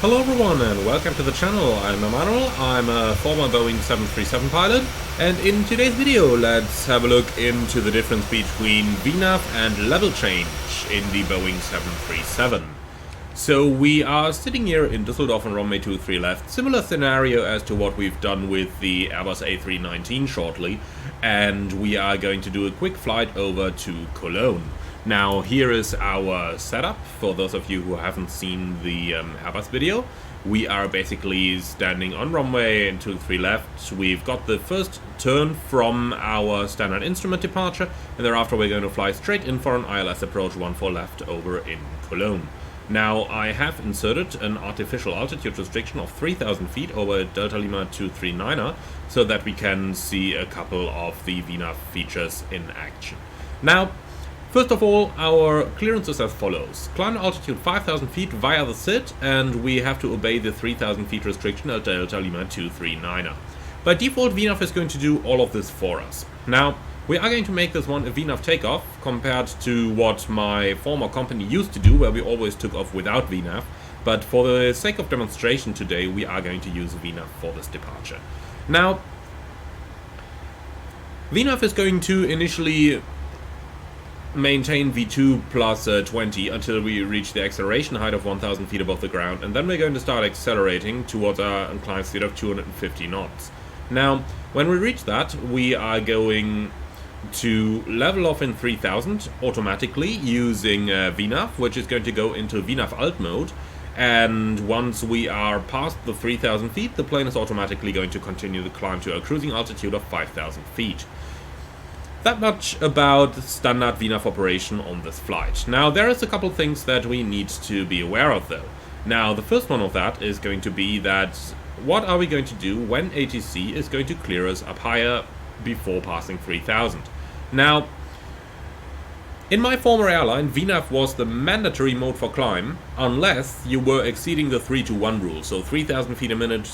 Hello everyone and welcome to the channel. I'm Emmanuel, I'm a former Boeing 737 pilot, and in today's video let's have a look into the difference between VNAV and level change in the Boeing 737. So we are sitting here in Düsseldorf on runway 23 left, similar scenario as to what we've done with the Airbus A319 shortly, and we are going to do a quick flight over to Cologne. Now here is our setup, for those of you who haven't seen the Airbus video. We are basically standing on runway 23 left, we've got the first turn from our standard instrument departure, and thereafter we're going to fly straight in for an ILS approach 14 left over in Cologne. Now I have inserted an artificial altitude restriction of 3000 feet over Delta Lima 239er, so that we can see a couple of the VNAV features in action. Now, first of all, our clearance is as follows. Climb altitude 5000 feet via the SID, and we have to obey the 3000 feet restriction at Delta Lima 239er. By default, VNAV is going to do all of this for us. Now, we are going to make this one a VNAV takeoff, compared to what my former company used to do, where we always took off without VNAV. But for the sake of demonstration today, we are going to use VNAV for this departure. Now, VNAV is going to initially maintain V2 plus 20 until we reach the acceleration height of 1000 feet above the ground, and then we're going to start accelerating towards our inclined speed of 250 knots. Now, when we reach that, we are going to level off in 3000 automatically using VNAV, which is going to go into VNAV alt mode, and once we are past the 3000 feet, the plane is automatically going to continue the climb to a cruising altitude of 5000 feet. That much about standard VNAV operation on this flight. Now, there is a couple things that we need to be aware of though. Now, the first one of that is going to be that what are we going to do when ATC is going to clear us up higher before passing 3000? Now, in my former airline, VNAV was the mandatory mode for climb, unless you were exceeding the 3-to-1 rule, so 3000 feet a minute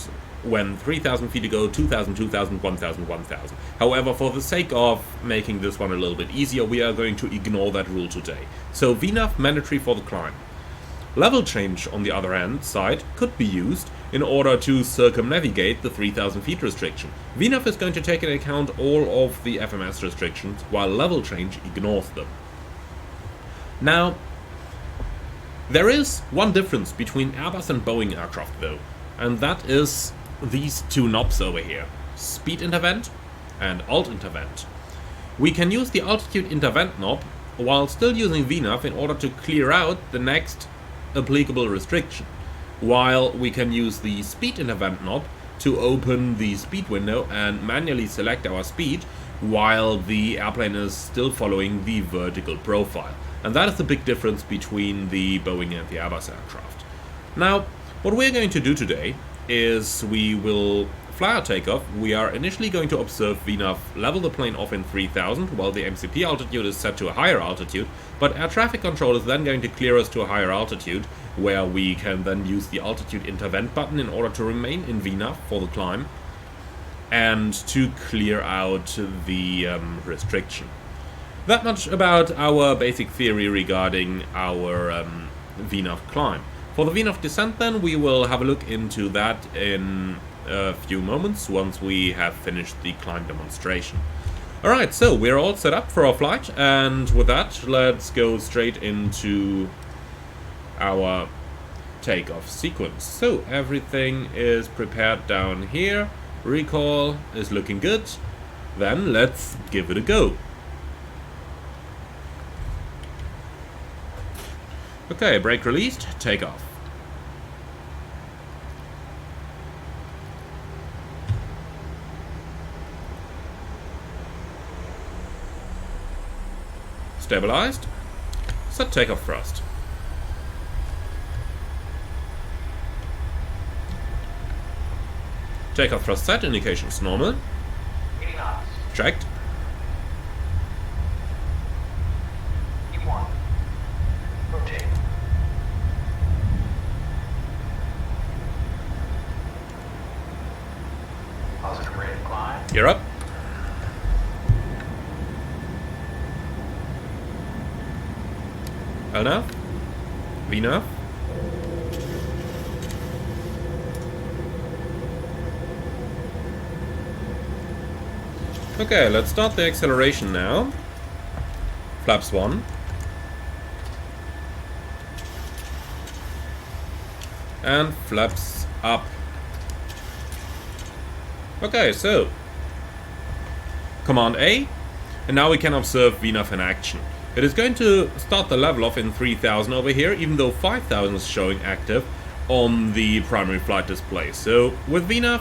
when 3000 feet to go, 2000, 2000, 1000, 1000. However, for the sake of making this one a little bit easier, we are going to ignore that rule today. So VNAV mandatory for the climb. Level change, on the other hand side, could be used in order to circumnavigate the 3000 feet restriction. VNAV is going to take into account all of the FMS restrictions, while level change ignores them. Now, there is one difference between Airbus and Boeing aircraft though, and that is these two knobs over here, speed intervent and alt intervent. We can use the altitude intervent knob while still using VNAV in order to clear out the next applicable restriction, while we can use the speed intervent knob to open the speed window and manually select our speed while the airplane is still following the vertical profile. And that is the big difference between the Boeing and the Airbus aircraft. Now, what we're going to do today is we will fly our takeoff. We are initially going to observe VNAV level the plane off in 3000 while the MCP altitude is set to a higher altitude, but air traffic control is then going to clear us to a higher altitude, where we can then use the altitude intervent button in order to remain in VNAV for the climb and to clear out the restriction. That much about our basic theory regarding our VNAV climb. For the VNAV descent then, we will have a look into that in a few moments once we have finished the climb demonstration. Alright, so we're all set up for our flight, and with that, let's go straight into our takeoff sequence. So everything is prepared down here, recall is looking good, then let's give it a go. Okay, brake released, take off. Stabilized, set takeoff thrust. Takeoff thrust set, indications normal. Checked. You're up. LNAV. VNAV. Okay, let's start the acceleration now. Flaps 1. And flaps up. Okay, so Command A, and now we can observe VNAV in action. It is going to start the level off in 3000 over here, even though 5000 is showing active on the primary flight display. So with VNAV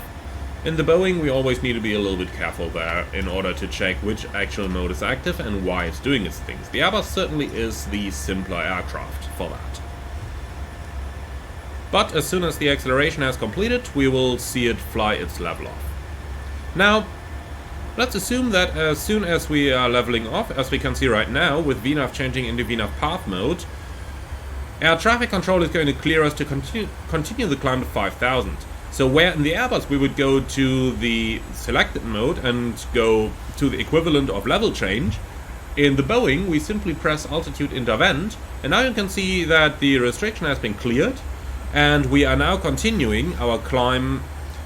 in the Boeing, we always need to be a little bit careful there in order to check which actual mode is active and why it's doing its things. The Airbus certainly is the simpler aircraft for that. But as soon as the acceleration has completed, we will see it fly its level off. Now, let's assume that as soon as we are leveling off, as we can see right now, with VNAV changing into VNAV path mode, air traffic control is going to clear us to continue the climb to 5000. So where in the Airbus we would go to the selected mode and go to the equivalent of level change, in the Boeing we simply press altitude intervent, and now you can see that the restriction has been cleared, and we are now continuing our climb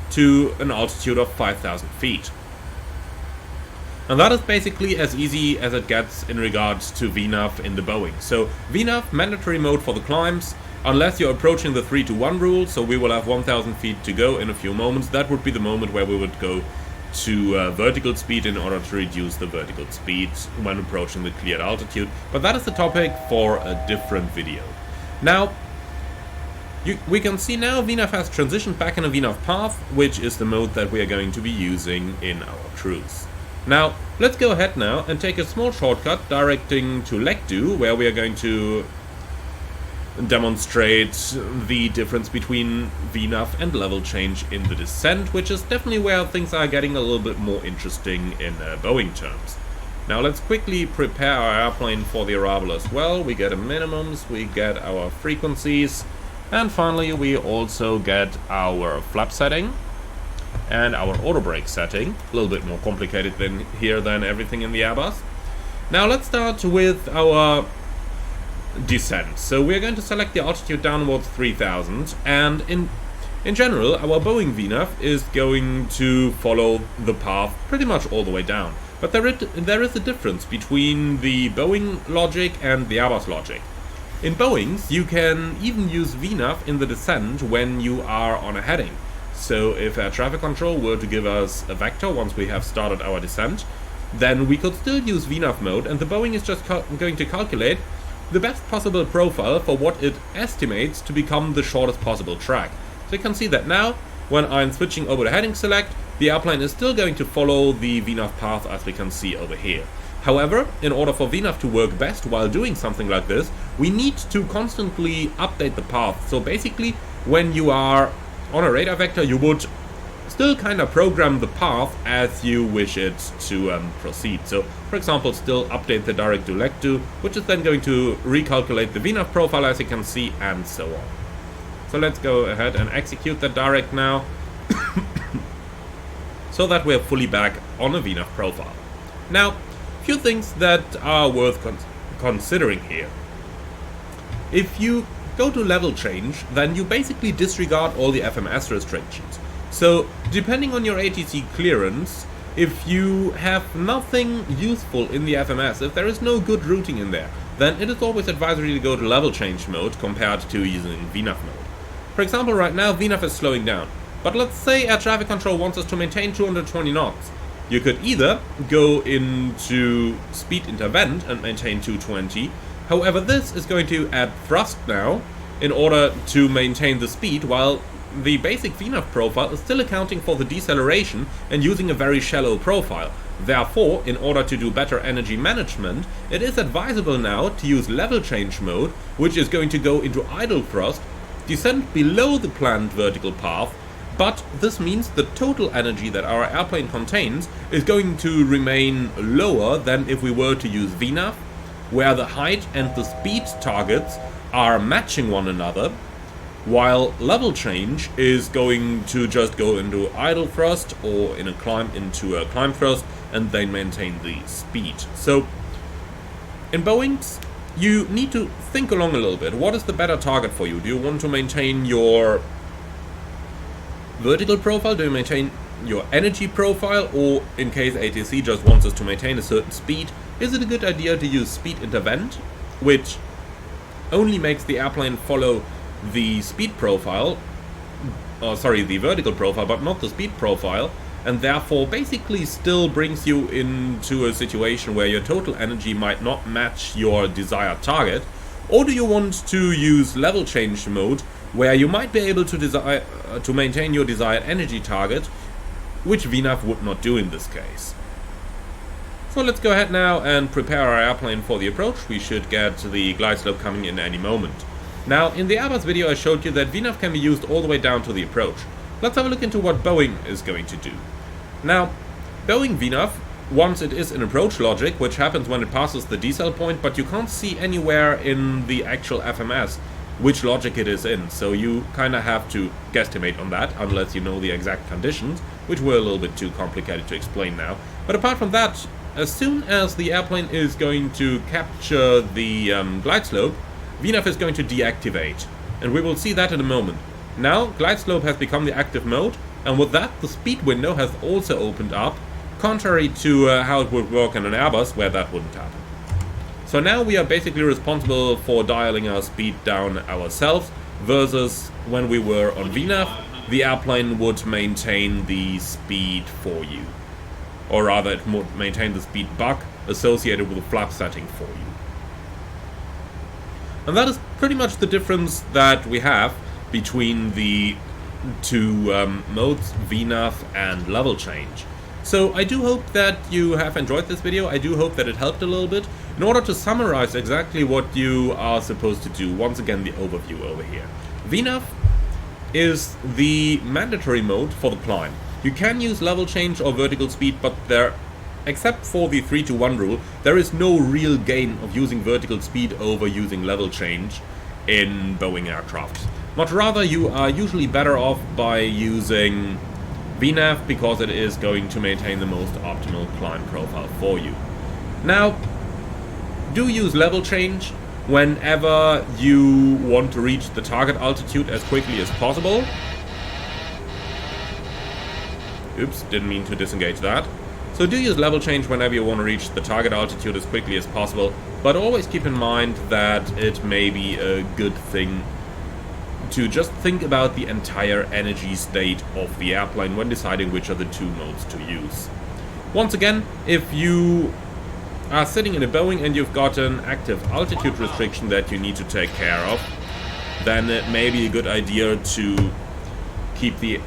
to an altitude of 5000 feet. And that is basically as easy as it gets in regards to VNAV in the Boeing. So VNAV, mandatory mode for the climbs, unless you're approaching the 3-to-1 rule, so we will have 1000 feet to go in a few moments. That would be the moment where we would go to vertical speed in order to reduce the vertical speed when approaching the cleared altitude. But that is the topic for a different video. Now, we can see now VNAV has transitioned back in a VNAV path, which is the mode that we are going to be using in our cruise. Now, let's go ahead now and take a small shortcut directing to LVL, where we are going to demonstrate the difference between VNAV and level change in the descent, which is definitely where things are getting a little bit more interesting in Boeing terms. Now let's quickly prepare our airplane for the arrival as well. We get a minimums, we get our frequencies, and finally we also get our flap setting and our auto brake setting. A little bit more complicated than everything in the Airbus. Now let's start with our descent. So we're going to select the altitude downwards 3000, and in general our Boeing VNAV is going to follow the path pretty much all the way down. But there is a difference between the Boeing logic and the Airbus logic. In Boeings you can even use VNAV in the descent when you are on a heading. So if air traffic control were to give us a vector once we have started our descent, then we could still use VNAV mode, and the Boeing is just going to calculate the best possible profile for what it estimates to become the shortest possible track. So you can see that now, when I'm switching over to heading select, the airplane is still going to follow the VNAV path as we can see over here. However, in order for VNAV to work best while doing something like this, we need to constantly update the path. So basically, when you are on a radar vector, you would still kind of program the path as you wish it to proceed. So, for example, still update the direct to LVL, which is then going to recalculate the VNAV profile as you can see, and so on. So let's go ahead and execute that direct now, so that we're fully back on a VNAV profile. Now, a few things that are worth considering here. If you go to level change, then you basically disregard all the FMS restrictions. So, depending on your ATC clearance, if you have nothing useful in the FMS, if there is no good routing in there, then it is always advisory to go to level change mode compared to using VNAV mode. For example, right now VNAV is slowing down, but let's say air traffic control wants us to maintain 220 knots. You could either go into speed intervent and maintain 220, however this is going to add thrust now in order to maintain the speed, while the basic VNAV profile is still accounting for the deceleration and using a very shallow profile. Therefore, in order to do better energy management, it is advisable now to use level change mode, which is going to go into idle thrust, descend below the planned vertical path, but this means the total energy that our airplane contains is going to remain lower than if we were to use VNAV, where the height and the speed targets are matching one another, while level change is going to just go into idle thrust or in a climb into a climb thrust and then maintain the speed. So in Boeings you need to think along a little bit. What is the better target for you? Do you want to maintain your vertical profile? Do you your energy profile, or in case ATC just wants us to maintain a certain speed, is it a good idea to use speed intervent, which only makes the airplane follow the speed profile, or sorry, the vertical profile, but not the speed profile, and therefore basically still brings you into a situation where your total energy might not match your desired target? Or do you want to use level change mode, where you might be able to maintain your desired energy target, which VNAV would not do in this case? So let's go ahead now and prepare our airplane for the approach. We should get the glide slope coming in any moment. Now, in the Airbus video I showed you that VNAV can be used all the way down to the approach. Let's have a look into what Boeing is going to do. Now, Boeing VNAV, once it is in approach logic, which happens when it passes the decel point, but you can't see anywhere in the actual FMS which logic it is in, so you kind of have to guesstimate on that, unless you know the exact conditions, which were a little bit too complicated to explain now. But apart from that, as soon as the airplane is going to capture the glide slope, VNAV is going to deactivate, and we will see that in a moment. Now, glide slope has become the active mode, and with that, the speed window has also opened up, contrary to how it would work in an Airbus, where that wouldn't happen. So now we are basically responsible for dialing our speed down ourselves, versus when we were on VNAV, the airplane would maintain the speed for you. Or rather, it would maintain the speed buck associated with the flap setting for you. And that is pretty much the difference that we have between the two modes, VNAV and level change. So I do hope that you have enjoyed this video. I do hope that it helped a little bit. In order to summarize exactly what you are supposed to do, once again the overview over here. VNAV is the mandatory mode for the climb. You can use level change or vertical speed, but except for the 3-to-1 rule, there is no real gain of using vertical speed over using level change in Boeing aircraft. Much rather, you are usually better off by using VNAV, because it is going to maintain the most optimal climb profile for you. Now, do use level change whenever you want to reach the target altitude as quickly as possible. Oops, didn't mean to disengage that. So do use level change whenever you want to reach the target altitude as quickly as possible, but always keep in mind that it may be a good thing to just think about the entire energy state of the airplane when deciding which are the two modes to use. Once again, if you are sitting in a Boeing and you've got an active altitude restriction that you need to take care of, then it may be a good idea to keep the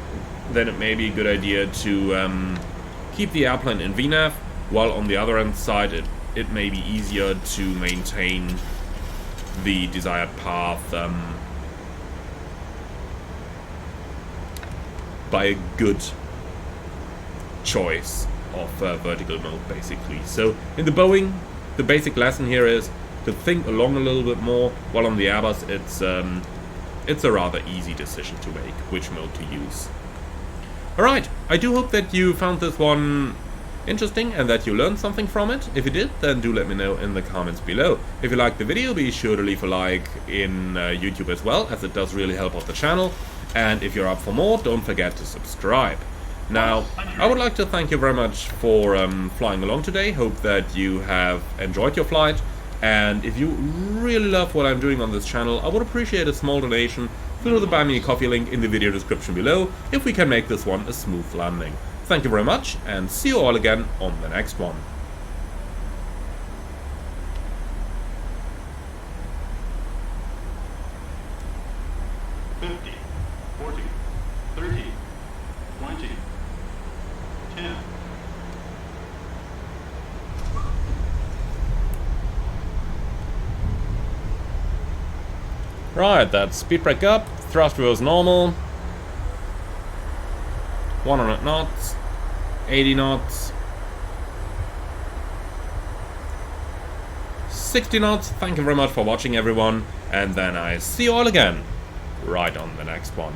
airplane in VNAV, while on the other hand side it may be easier to maintain the desired path by a good choice of vertical mode, basically. So in the Boeing, the basic lesson here is to think along a little bit more, while on the Airbus it's a rather easy decision to make which mode to use. Alright, I do hope that you found this one interesting and that you learned something from it. If you did, then do let me know in the comments below. If you liked the video, be sure to leave a like in YouTube as well, as it does really help out the channel. And if you're up for more, don't forget to subscribe. Now, I would like to thank you very much for flying along today. Hope that you have enjoyed your flight. And if you really love what I'm doing on this channel, I would appreciate a small donation through the Buy Me a Coffee link in the video description below, if we can make this one a smooth landing. Thank you very much, and see you all again on the next one. Right, that's speed brake up, thrust reverse normal, 100 knots, 80 knots, 60 knots. Thank you very much for watching, everyone, and then I see you all again right on the next one.